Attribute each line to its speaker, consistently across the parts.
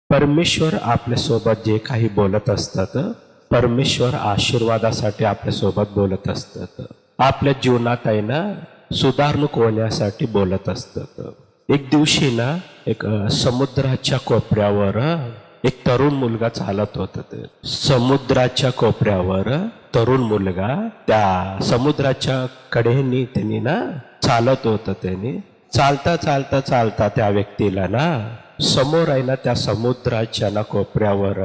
Speaker 1: परमेश्वर आपल्यासोबत जे काही बोलत असतात, परमेश्वर आशीर्वादासाठी आपल्यासोबत बोलत असतात. आपल्या जीवनात आहे ना सुधारणूक होण्यासाठी बोलत असतात. एक दिवशी ना एक समुद्राच्या कोपऱ्यावर एक तरुण मुलगा चालत होता. ते समुद्राच्या कोपऱ्यावर तरुण मुलगा त्या समुद्राच्या कडेनी त्यांनी ना चालत होतं. त्यांनी चालता चालता चालता त्या व्यक्तीला ना समोर आहे ना त्या समुद्राच्या ना कोपऱ्यावर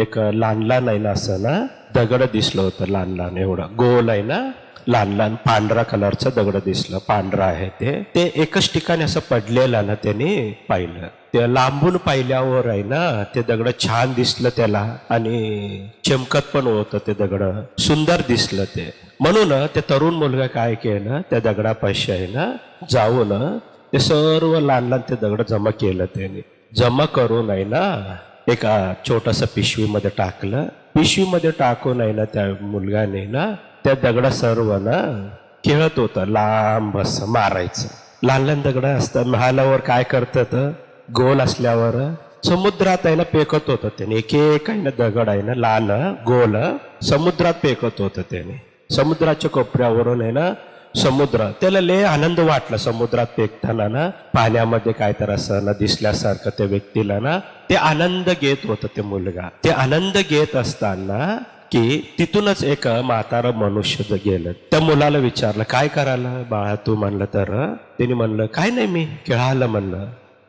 Speaker 1: एक लहान लहान आहे ना असं ना दगड दिसलं होतं. लहान लहान एवढं गोल आहे ना, लहान लहान पांढरा कलरचं दगड दिसलं. पांढरा आहे ते एकच ठिकाणी असं पडलेलं ना त्याने पाहिलं. ते लांबून पाहिल्यावर आहे ना ते दगड छान दिसलं त्याला आणि चमकत पण होतं. ते दगड सुंदर दिसलं. ते म्हणून ते तरुण मुलगा काय केलं, त्या दगडापाशी आहे ना जाऊन ते सर्व लहान लहान ते दगड जमा केलं. त्याने जमा करून आहे ना एका छोटस पिशवीमध्ये टाकलं. पिशवीमध्ये टाकून आहे ना त्या मुलगाने ना त्या दगडा सर्व ना खेळत होता. लांब असं मारायचं. लहान लहान दगड असतात महालावर काय करतात, गोल असल्यावर समुद्रात आहे ना फेकत होतं. त्याने एक एक आहे ना दगड आहे ना लहान गोल समुद्रात फेकत होतं. त्याने समुद्राच्या कोपऱ्यावरून आहे ना समुद्र, त्याला लय आनंद वाटला समुद्रात फेकताना ना. पाण्यामध्ये काय तर असं ना दिसल्यासारखं त्या व्यक्तीला ना ते आनंद घेत होतं ते मुलगा. ते आनंद घेत असताना की तिथूनच एक म्हातारा मनुष्य गेलं. त्या मुलाला विचारलं, काय करायला बाळा तू? म्हणलं तर त्याने म्हणलं काय नाही, मी खेळायला. म्हणलं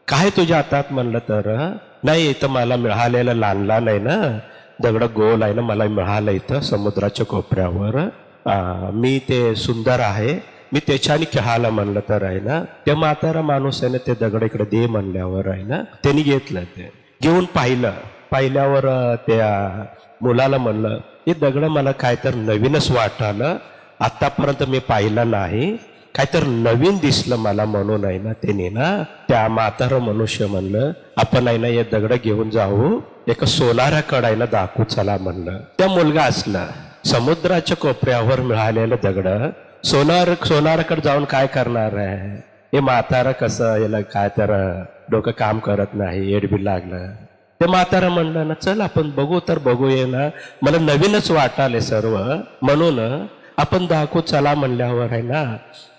Speaker 1: काय तुझ्या हातात? म्हणलं तर नाही, इथं मला मिळालेलं लहान लहान आहे ना दगड गोल आहे ना, मला मिळालं इथं समुद्राच्या कोपऱ्यावर. मी ते सुंदर आहे, मी त्याच्याने खेळायला. म्हणलं तर आहे ना त्या म्हातारा माणूस आहे ना ते दगड इकडे दे म्हणल्यावर आहे ना त्यांनी घेतलं. ते घेऊन पाहिल्यावर त्या मुलाला म्हणलं, हे दगड मला काय तर नवीनच वाटलं, आतापर्यंत मी पाहिलं नाही, काय तर नवीन दिसलं मला. म्हणून आहे ना त्याने ना त्या म्हातारा मनुष्य म्हणलं, आपण आहे ना हे दगड घेऊन जाऊ एका सोनाराकडे आहे ना दाखवू चला. म्हणलं त्या मुलगा असला समुद्राच्या कोपऱ्यावर मिळालेलं दगड सोनाराकडे जाऊन काय करणार आहे. हे म्हातारा कसं याला काय तर डोकं काम करत नाही, एडबी लागलं. ते म्हातारा म्हणलं ना चल आपण बघू तर बघूया ना, मला नवीनच वाटाले सर्व, म्हणून आपण दाखवू चला. म्हणल्यावर आहे ना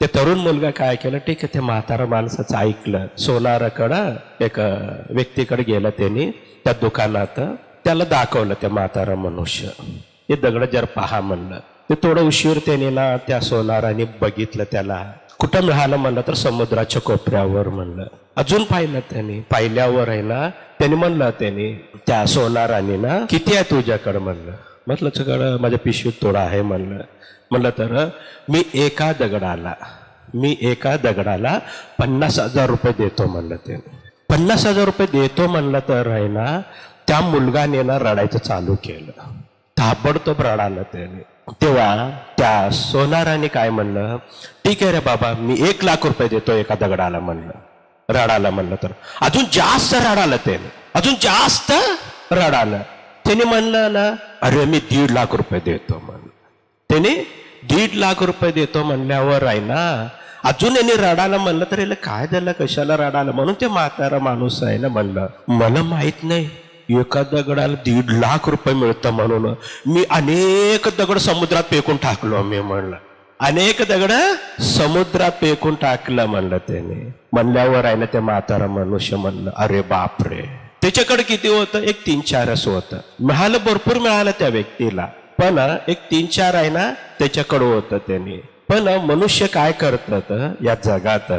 Speaker 1: ते तरुण मुलगा काय केलं, ठीक आहे ते म्हातारा माणसाचं ऐकलं. सोनाराकडं एक व्यक्तीकडे गेलं त्यांनी त्या दुकानात, त्याला दाखवलं त्या म्हातारा मनुष्य. हे दगड जर पहा म्हणलं. ते थोडं उशीर त्याने ना त्या सोनाराने बघितलं. त्याला कुठं मिळालं म्हणलं तर समुद्राच्या कोपऱ्यावर. म्हणलं अजून पाहिलं. त्याने पाहिल्यावर आहे ना त्याने म्हणलं त्याने त्या सोनाराने ना किती आहे तुझ्याकडं? म्हणलं तुझ्याकडं माझ्या पिशवीत थोडा आहे. म्हणलं तर मी एका दगडाला 50,000 रुपये देतो. म्हणलं त्याने 50,000 रुपये देतो. म्हणलं तर आहे ना त्या मुलगाने ना रडायचं चालू केलं. ताबडतोब रडालं त्याने. तेव्हा त्या सोनाराने काय म्हणलं, ठीक आहे रे बाबा, मी 1,00,000 रुपये देतो एका दगडाला. म्हणलं रडाला. म्हणलं तर अजून जास्त रडालं त्याने, अजून जास्त रडालं. त्याने म्हणलं ना अरे मी 1,50,000 रुपये देतो. म्हणलं त्याने 1,50,000 रुपये देतो म्हणल्यावर आहे ना अजून याने रडाला. म्हणलं तर याला काय झालं, कशाला रडाला? म्हणून ते म्हातारा माणूस आहे ना म्हणलं, मला माहित नाही एका दगडाला 1,50,000 रुपये मिळतं म्हणून मी अनेक दगड समुद्रात फेकून टाकलो. मी म्हणलं अनेक दगड समुद्रात फेकून टाकलं. म्हणलं त्याने म्हणल्यावर आहे ना ते म्हातारा मनुष्य म्हणलं अरे बापरे, त्याच्याकडे किती होतं? एक 3-4 होतं. मिळालं, भरपूर मिळालं त्या व्यक्तीला, पण एक 3-4 आहे ना त्याच्याकडे होतं त्याने. पण मनुष्य काय करतात या जगात,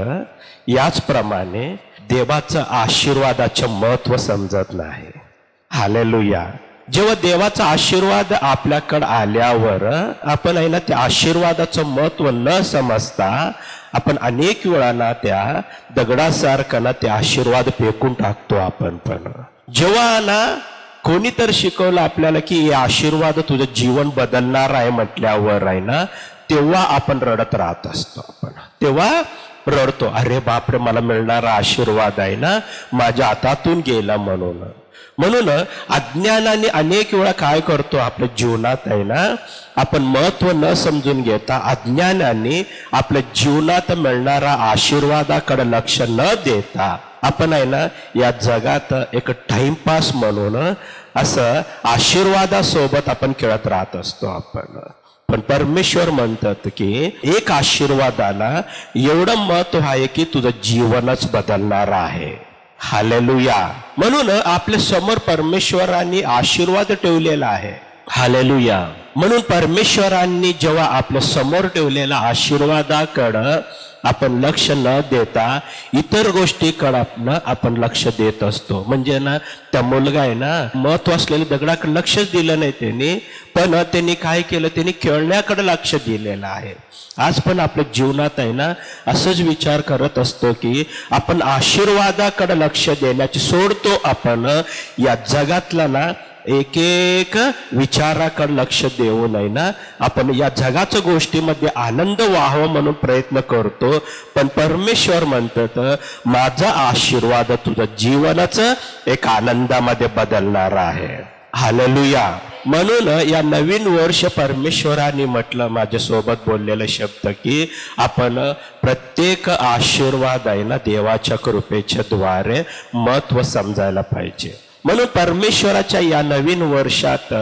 Speaker 1: याचप्रमाणे देवाचं आशीर्वादाचं महत्व समजत नाही. हालेलुया. जेव्हा देवाचा आशीर्वाद आपल्याकडे आल्यावर आपण आहे ना त्या आशीर्वादाचं महत्व न समजता आपण अनेक वेळा ना त्या दगडासारखं ना ते आशीर्वाद फेकून टाकतो आपण. पण जेव्हा ना कोणीतरी शिकवलं आपल्याला की हे आशीर्वाद तुझं जीवन बदलणार आहे म्हटल्यावर आहे ना तेव्हा आपण रडत राहत असतो. आपण तेव्हा रडतो, अरे बापरे मला मिळणारा आशीर्वाद आहे ना माझ्या हातातून गेला. म्हणून अज्ञानाने अनेक वेळा काय करतो आपल्या जीवनात आहे ना, आपण महत्व न समजून घेता अज्ञानाने आपल्या जीवनात मिळणारा आशीर्वादाकडे लक्ष न देता आपण आहे ना या जगात एक टाइमपास म्हणून असं आशीर्वादासोबत आपण खेळत राहत असतो आपण. पण परमेश्वर म्हणतात की एक आशीर्वादाला एवढं महत्व आहे की तुझं जीवनच बदलणार आहे. हालेलुया. म्हणून आपल्या समोर परमेश्वरांनी आशीर्वाद ठेवलेला आहे. हालेलुया. म्हणून परमेश्वरांनी जेव्हा आपल्या समोर ठेवलेल्या आशीर्वादाकडं आपण लक्ष न देता इतर गोष्टीकडं आपण लक्ष देत असतो. म्हणजे ना त्या मुलगा आहे ना महत्व असलेल्या दगडाकडे लक्षच दिलं नाही त्यांनी, पण त्यांनी काय केलं, त्यांनी खेळण्याकडे लक्ष दिलेलं आहे. आज पण आपल्या जीवनात आहे ना असंच विचार करत असतो की आपण आशीर्वादाकडे लक्ष देण्याची सोडतो. आपण या जगातला ना एक एक विचाराकडे लक्ष देऊ नये ना आपण या जगाच्या गोष्टीमध्ये आनंद व्हावा म्हणून प्रयत्न करतो. पण परमेश्वर म्हणतात माझा आशीर्वाद तुझं जीवनच एक आनंदामध्ये बदलणार आहे. हालेलुया. म्हणून या नवीन वर्ष परमेश्वरांनी म्हटलं माझ्यासोबत बोललेला शब्द की आपण प्रत्येक आशीर्वाद आहे ना देवाच्या कृपेच्या द्वारे महत्व समजायला पाहिजे. म्हणून परमेश्वराच्या या नवीन वर्षात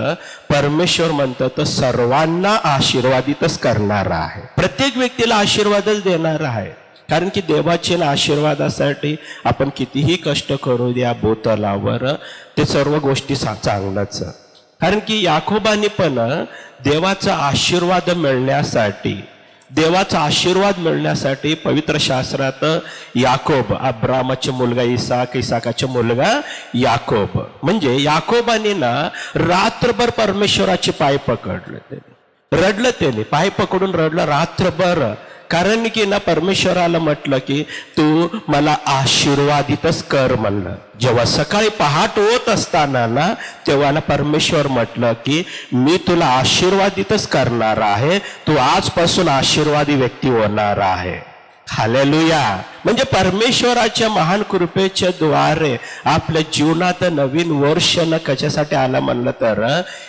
Speaker 1: परमेश्वर म्हणतात सर्वांना आशीर्वादितच करणार आहे. प्रत्येक व्यक्तीला आशीर्वादच देणार आहे. कारण की देवाच्या आशीर्वादासाठी आपण कितीही कष्ट करू द्या भूतलावर ते सर्व गोष्टी चांगलंच. कारण की याकोबाने पण देवाचा आशीर्वाद मिळण्यासाठी पवित्र शास्त्रात याकोब याकोबाचा मुलगा इसाकाचा मुलगा याकोब म्हणजे याकोबाने ना रात्रभर परमेश्वराचे पाय पकडले. रडलं त्याने, पाय पकडून रडलं रात्रभर. कारण की ना परमेश्वराला म्हटलं की तू मला आशीर्वादितच कर म्हणलं. जेव्हा सकाळी पहाट होत असताना ना तेव्हा ना परमेश्वर म्हटलं की मी तुला आशीर्वादितच करणार आहे, तू आजपासून आशीर्वादी व्यक्ती होणार आहे. हालेलुया. म्हणजे परमेश्वराच्या महान कृपेच्या द्वारे आपल्या जीवनात नवीन वर्ष न कशासाठी आला म्हणलं तर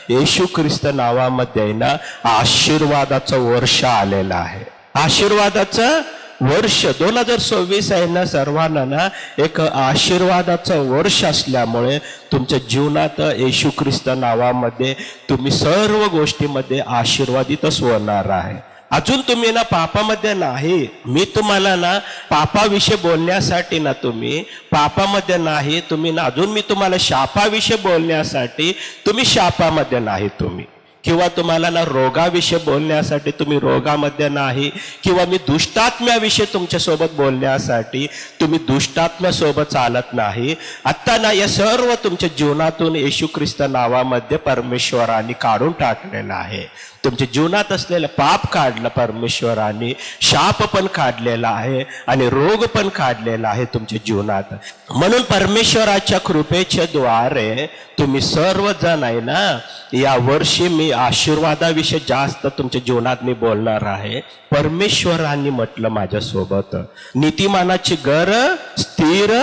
Speaker 1: येशू ख्रिस्त नावामध्ये ना आशीर्वादाचं वर्ष आलेलं आहे. आशीर्वादाचं वर्ष 2026 आहे ना सर्वांना ना एक आशीर्वादाचं वर्ष असल्यामुळे तुमच्या जीवनात येशू ख्रिस्त नावामध्ये तुम्ही सर्व गोष्टीमध्ये आशीर्वादितच होणार आहे. अजून तुम्ही ना पापामध्ये नाही. मी तुम्हाला ना पापाविषयी बोलण्यासाठी ना तुम्ही पापामध्ये नाही तुम्ही ना अजून मी तुम्हाला शापाविषयी बोलण्यासाठी तुम्ही शापामध्ये नाही तुम्ही, किंवा तुम्हाला ना रोगाविषयी बोलण्यासाठी तुम्ही रोगामध्ये नाही, किंवा मी दुष्टात्म्याविषयी तुमच्यासोबत बोलण्यासाठी तुम्ही दुष्टात्म्यासोबत चालत नाही. आता ना या सर्व तुमच्या जीवनातून येशू ख्रिस्त नावामध्ये परमेश्वराने काढून टाकलेलं आहे. तुमच्या जीवनात असलेलं पाप काढलं परमेश्वराने, शाप पण काढलेला आहे आणि रोग पण काढलेला आहे तुमच्या जीवनात. म्हणून परमेश्वराच्या कृपेच्या द्वारे तुम्ही सर्वजण आहे ना या वर्षी मी आशीर्वादाविषयी जास्त तुमच्या जीवनात मी बोलणार आहे. परमेश्वरांनी म्हटलं माझ्यासोबत नीतिमानाची घर स्थिर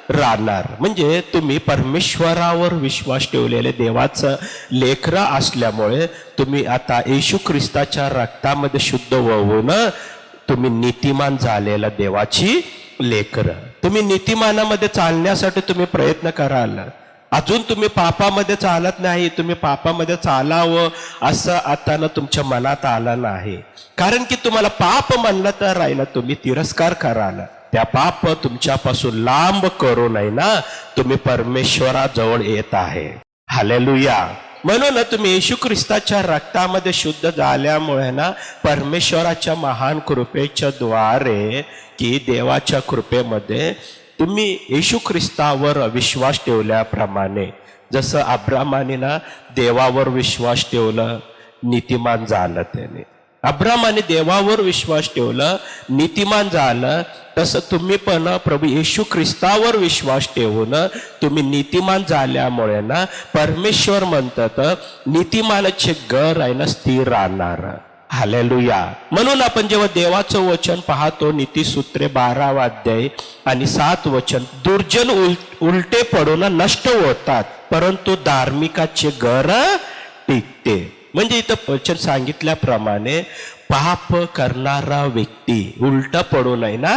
Speaker 1: राहणार. म्हणजे तुम्ही परमेश्वरावर विश्वास ठेवलेले देवाचं लेकरं असल्यामुळे तुम्ही आता येशू ख्रिस्ताच्या रक्तामध्ये शुद्ध होऊन तुम्ही नीतिमान झालेला देवाची लेकरं. तुम्ही नीतिमानामध्ये चालण्यासाठी तुम्ही प्रयत्न कराल. अजून तुम्ही पापामध्ये चालत नाही, तुम्ही पापामध्ये चालावं असं आता ना तुमच्या मनात आलं नाही. कारण की तुम्हाला पाप म्हणलं तर राहिलं तुम्ही तिरस्कार कराल. त्या पाप तुमच्यापासून लांब करू नये ना तुम्ही परमेश्वराजवळ येत आहे. हालेलुया. म्हणून तुम्ही येशू ख्रिस्ताच्या रक्तामध्ये शुद्ध झाल्यामुळे ना परमेश्वराच्या महान कृपेच्या द्वारे की देवाच्या कृपेमध्ये तुम्ही येशू ख्रिस्तावर विश्वास ठेवल्याप्रमाणे जसं अब्रामाने ना देवावर विश्वास ठेवलं नीतिमान झालं. त्याने अब्रामाने देवावर विश्वास ठेवलं नीतिमान झालं. तसं तुम्ही पण प्रभू येशू ख्रिस्तावर विश्वास ठेवून तुम्ही नीतिमान झाल्यामुळे ना परमेश्वर म्हणतात नीतिमानाचे घर आहे ना स्थिर राहणार. हालेलुया. म्हणून आपण जेव्हा देवाचं वचन पाहतो नीतिसूत्रे 12 अध्याय आणि 7 वचन, दुर्जन उलटे पडून नष्ट होतात परंतु धार्मिकाचे घर टिकते. म्हणजे इथं वचन सांगितल्याप्रमाणे पाप करणारा व्यक्ती उलट पडू नये ना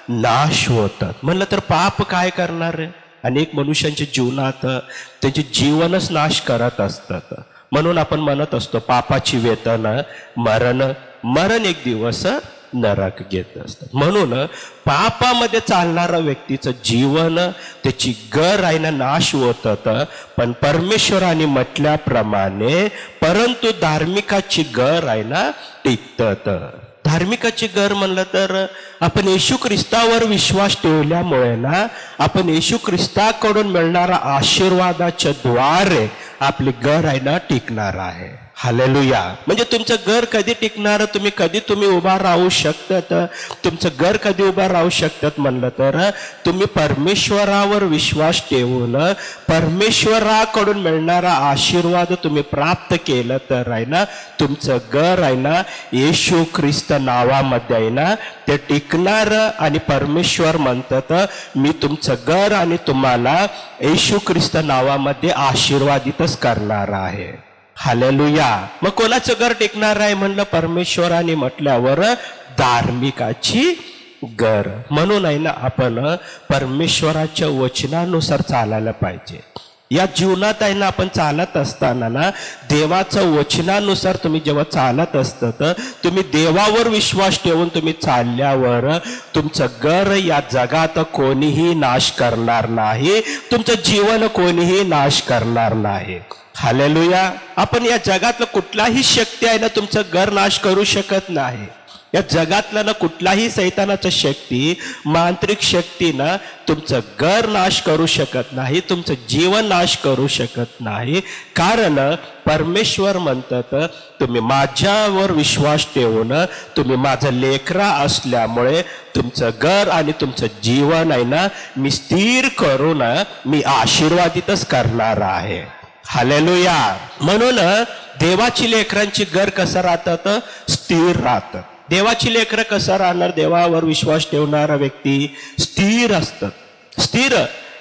Speaker 1: नाश होतात. म्हणलं तर पाप काय करणार आहे? अनेक मनुष्यांच्या जीवनात त्यांचे जीवनच नाश करत असतात. म्हणून आपण म्हणत असतो पापाची वेतन मरण, मरण एक दिवस नरक घेत असतात. म्हणून पापामध्ये चालणारा व्यक्तीचं जीवन त्याची गर आहे ना नाश होतात. पण परमेश्वराने म्हटल्याप्रमाणे परंतु धार्मिकाची गर आहे ना टिकतात. धार्मिकाची गर म्हणलं तर आपण येशू ख्रिस्तावर विश्वास ठेवल्यामुळे ना आपण येशू ख्रिस्ताकडून मिळणारा आशीर्वादाच्या द्वारे आपली घर आहे ना टिकणार आहे. हालेलुया. म्हणजे तुमचं घर कधी टिकणार? तुम्ही उभा राहू शकतात. तुमचं घर कधी उभा राहू शकतात म्हणलं तर तुम्ही परमेश्वरावर विश्वास ठेवून परमेश्वराकडून मिळणारा आशीर्वाद तुम्ही प्राप्त केलं तर आहे ना तुमचं घर आहे ना येशू ख्रिस्त नावामध्ये आहे ना ते टिकणार. आणि परमेश्वर म्हणतात मी तुमचं घर आणि तुम्हाला येशू ख्रिस्त नावामध्ये आशीर्वादितच करणार आहे. हालेलुया. मग कोणाचं घर टिकणार आहे म्हणलं? परमेश्वराने म्हटल्यावर धार्मिकाची घर. म्हणून आहे ना आपण परमेश्वराच्या वचनानुसार चालायला पाहिजे. या जीवनात आहे ना आपण चालत असताना ना देवाचं वचनानुसार तुम्ही जेव्हा चालत असतात तुम्ही देवावर विश्वास ठेवून तुम्ही चालल्यावर तुमचं घर या जगात कोणीही नाश करणार नाही. तुमचं जीवन कोणीही नाश करणार नाही. हालेलुया. आपण या जगातलं कुठलाही शक्ती आहे ना तुमचं घर नाश करू शकत नाही. या जगातला ना कुठलाही सैतानाचा शक्ती, मांत्रिक शक्ती ना तुमचं घर नाश करू शकत नाही, तुमचं जीवन नाश करू शकत नाही. कारण परमेश्वर म्हणतात तुम्ही माझ्यावर विश्वास ठेवून तुम्ही माझं लेकरा असल्यामुळे तुमचं घर आणि तुमचं जीवन आहे ना मी स्थिर करून मी आशीर्वादितच करणार आहे. हालेलुया. म्हणून देवाची लेकरांची घर कसं राहतात? स्थिर राहतात. देवाची लेकरं कसं राहणार? देवावर विश्वास ठेवणारा व्यक्ती स्थिर असतात. स्थिर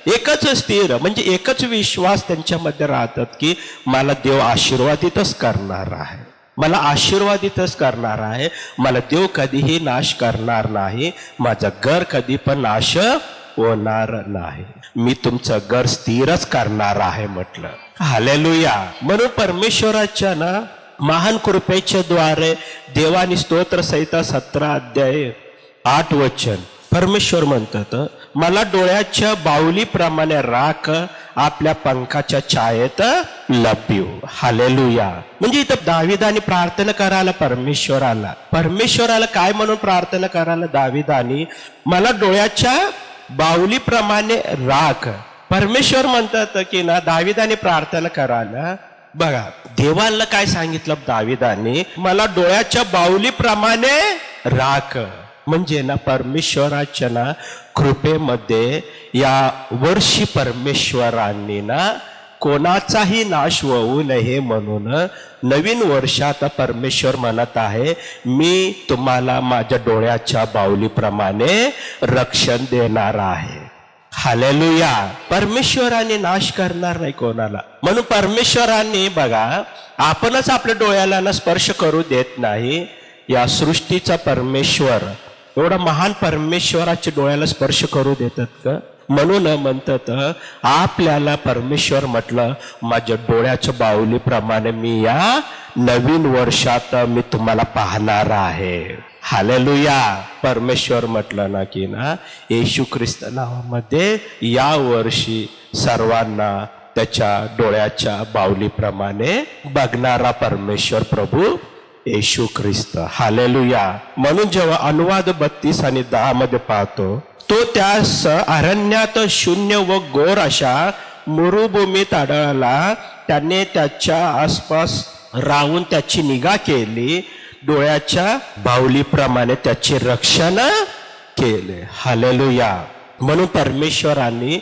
Speaker 1: एकच स्थिर म्हणजे एकच विश्वास त्यांच्यामध्ये राहतात की मला देव आशीर्वादितच करणार आहे, मला आशीर्वादितच करणार आहे, मला देव कधीही नाश करणार नाही, माझं घर कधी पण नाश होणार नाही, मी तुमचं घर स्थिरच करणार आहे म्हटलं. हालेलुया. म्हणून परमेश्वराच्या ना महान कृपेच्या द्वारे देवानी स्तोत्र संहिता 17 अध्याय 8 वचन परमेश्वर म्हणतात मला डोळ्याच्या बाहुलीप्रमाणे राख आपल्या पंखाच्या छायेत लपवू. हालेलुया. म्हणजे इथं दाविदाने प्रार्थना करायला परमेश्वराला काय म्हणून प्रार्थना करायला दाविदाने? मला डोळ्याच्या बाहुलीप्रमाणे राख. परमेश्वर म्हणतात की ना दाविदाने प्रार्थना करायला बघा देवाला काय सांगितलं दाविदाने? मला डोळ्याच्या बाहुलीप्रमाणे राख. म्हणजे ना परमेश्वराच्या ना कृपेमध्ये या वर्षी परमेश्वरांनी ना कोणाचाही नाश होऊ नये म्हणून नवीन वर्षात परमेश्वर म्हणत आहे मी तुम्हाला माझ्या डोळ्याच्या बाहुलीप्रमाणे रक्षण देणार आहे. हालेलुया. परमेश्वराने नाश करणार नाही कोणाला. म्हणून परमेश्वराने बघा आपणच आपल्या डोळ्याला ना स्पर्श करू देत नाही. या सृष्टीचा परमेश्वर एवढा महान परमेश्वराच्या डोळ्याला स्पर्श करू देतात का? म्हणून म्हणतात आपल्याला परमेश्वर म्हटलं माझ्या डोळ्याच्या बाहुलीप्रमाणे मी या नवीन वर्षात मी तुम्हाला पाहणार आहे. हालेलुया. परमेश्वर म्हटलं ना की ना येशू ख्रिस्त नावामध्ये या वर्षी सर्वांना त्याच्या डोळ्याच्या बाहुलीप्रमाणे बघणारा परमेश्वर प्रभू येशू ख्रिस्त. हालेलुया. म्हणून जेव्हा अनुवाद 32 आणि 10 मध्ये पाहतो तो त्यास अरण्यात शून्य व घोर अशा मरुभूमीत आढळला. त्याने त्याच्या आसपास राहून त्याची निगा केली, डोळ्याच्या बाहुलीप्रमाणे त्याचे रक्षण केले. हालेलुया. म्हणून परमेश्वरांनी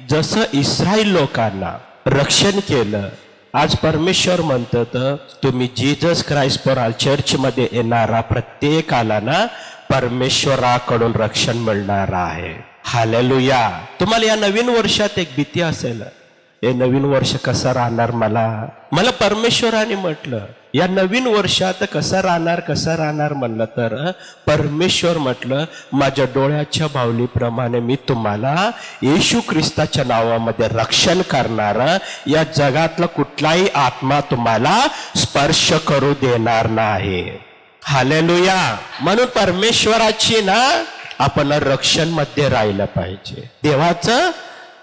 Speaker 1: जसं इस्रायल लोकांना रक्षण केलं आज परमेश्वर म्हणतात तुम्ही Jesus Christ for all church मध्ये येणारा प्रत्येकाला ना परमेश्वराकडून रक्षण मिळणार आहे. हालेलुया. तुम्हाला या नवीन वर्षात एक भीती असेल हे नवीन वर्ष कसं राहणार मला परमेश्वराने म्हटलं या नवीन वर्षात कसं राहणार म्हणलं तर परमेश्वर म्हटलं माझ्या डोळ्याच्या बाहुलीप्रमाणे मी तुम्हाला येशू ख्रिस्ताच्या नावामध्ये रक्षण करणार, या जगातला कुठलाही आत्मा तुम्हाला स्पर्श करू देणार नाही. हालेलुया. म्हणून परमेश्वराची ना आपण रक्षण मध्ये राहिलं पाहिजे. देवाचं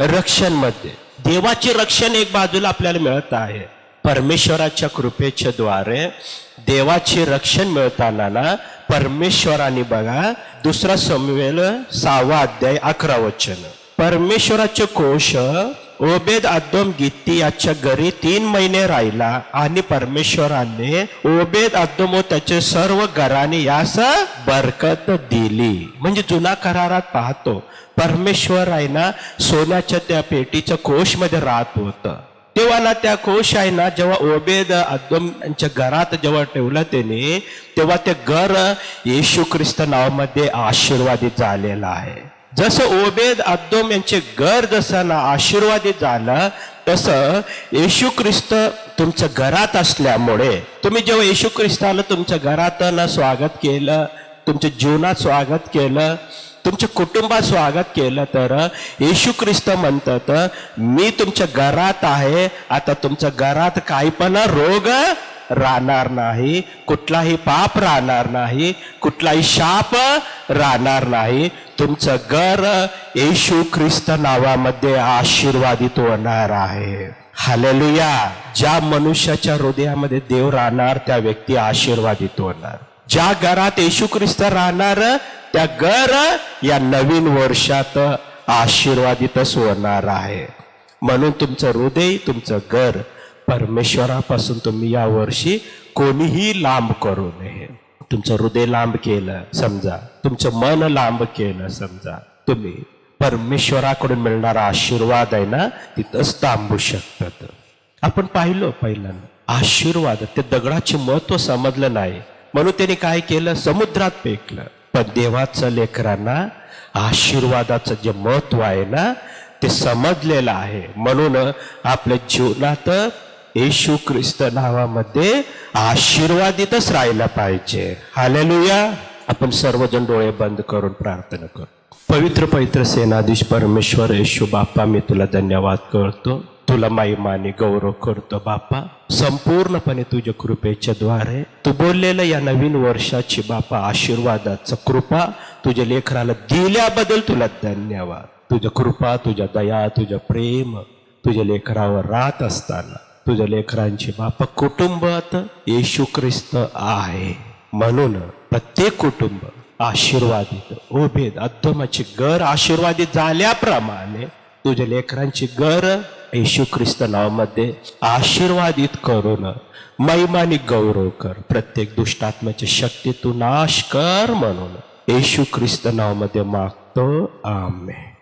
Speaker 1: रक्षण मध्ये, देवाचे रक्षण एक बाजूला आपल्याला मिळत आहे. परमेश्वराच्या कृपेच्या द्वारे देवाचे रक्षण मिळताना ना परमेश्वराने बघा 2 शमूएल 6 अध्याय 11 वचन, परमेश्वराचे कोश ओबेद अदोम गित्ती याच्या घरी 3 महिने राहिला आणि परमेश्वराने ओबेद अदोम व त्याचे सर्व घराने यास बरकत दिली. म्हणजे जुना करारात पाहतो परमेश्वर आहे ना सोन्याच्या त्या पेटीच्या कोश मध्ये राहत होतं. तेव्हा ना त्या कोश आहे ना जेव्हा ओबेद अदोम यांच्या घरात जेव्हा ठेवलं त्याने, तेव्हा ते घर येशू ख्रिस्त नावामध्ये आशीर्वादित झालेलं आहे. जसं ओबेद अदोम यांचे घर जसं ना आशीर्वादित झालं, तसं येशू ख्रिस्त तुमच्या घरात असल्यामुळे तुम्ही जेव्हा येशू ख्रिस्ताला तुमच्या घरात ना स्वागत केलं, तुमच्या जीवनात स्वागत केलं, तुमच्या कुटुंबात स्वागत केलं, तर येशू ख्रिस्त म्हणतात मी तुमच्या घरात आहे. आता तुमच्या घरात काही पण रोग राहणार नाही, कुठलाही पाप राहणार नाही, कुठलाही शाप राहणार नाही. तुमचं घर येशू ख्रिस्त नावामध्ये आशीर्वादित होणार आहे. हालेलुया. ज्या मनुष्याच्या हृदयामध्ये देव राहणार त्या व्यक्ती आशीर्वादित होणार. ज्या घरात येशू ख्रिस्त राहणार त्या घर या नवीन वर्षात आशीर्वादितच होणार आहे. म्हणून तुमचं हृदय, तुमचं घर परमेश्वरापासून तुम्ही या वर्षी कोणीही लांब करू नये. तुमचं हृदय लांब केलं समजा, तुमचं मन लांब केलं समजा, तुम्ही परमेश्वराकडून मिळणारा आशीर्वाद आहे ना तिथंच थांबू शकतात. आपण पाहिलं पहिल्यांदा आशीर्वाद, ते दगडाचे महत्व समजलं नाही म्हणून त्यांनी काय केलं, समुद्रात फेकलं. पण देवाचं लेकरांना आशीर्वादाचं जे महत्व आहे ना ते समजलेलं आहे. म्हणून आपल्या जीवनात येशू ख्रिस्त नावामध्ये आशीर्वादितच राहिला पाहिजे. हालेलुया. आपण सर्वजण डोळे बंद करून प्रार्थना करू. पवित्र सेनाधीश परमेश्वर येशू बाप्पा, मी तुला धन्यवाद करतो, तुला महिमाने गौरव करतो बाप्पा. संपूर्णपणे तुझ्या कृपेच्या द्वारे तू बोललेलं या नवीन वर्षाची बाप्पा आशीर्वादाचं कृपा तुझ्या लेकराला दिल्याबद्दल तुला धन्यवाद. तुझ्या कृपा, तुझ्या दया, तुझं प्रेम तुझ्या लेकरावर राहत असताना तुझ्या लेकरांची बाप्पा कुटुंबात येशू ख्रिस्त आहे. म्हणून प्रत्येक कुटुंब आशीर्वादित, ओबेद अदोमाची घर आशीर्वादित झाल्याप्रमाणे तुझ्या लेकरांची घर येशू ख्रिस्त नावामध्ये आशीर्वादित करून महिमाने गौरव कर. प्रत्येक दुष्टात्म्याची शक्ती तू नाश कर म्हणून येशू ख्रिस्त नावामध्ये मागतो. आमेन.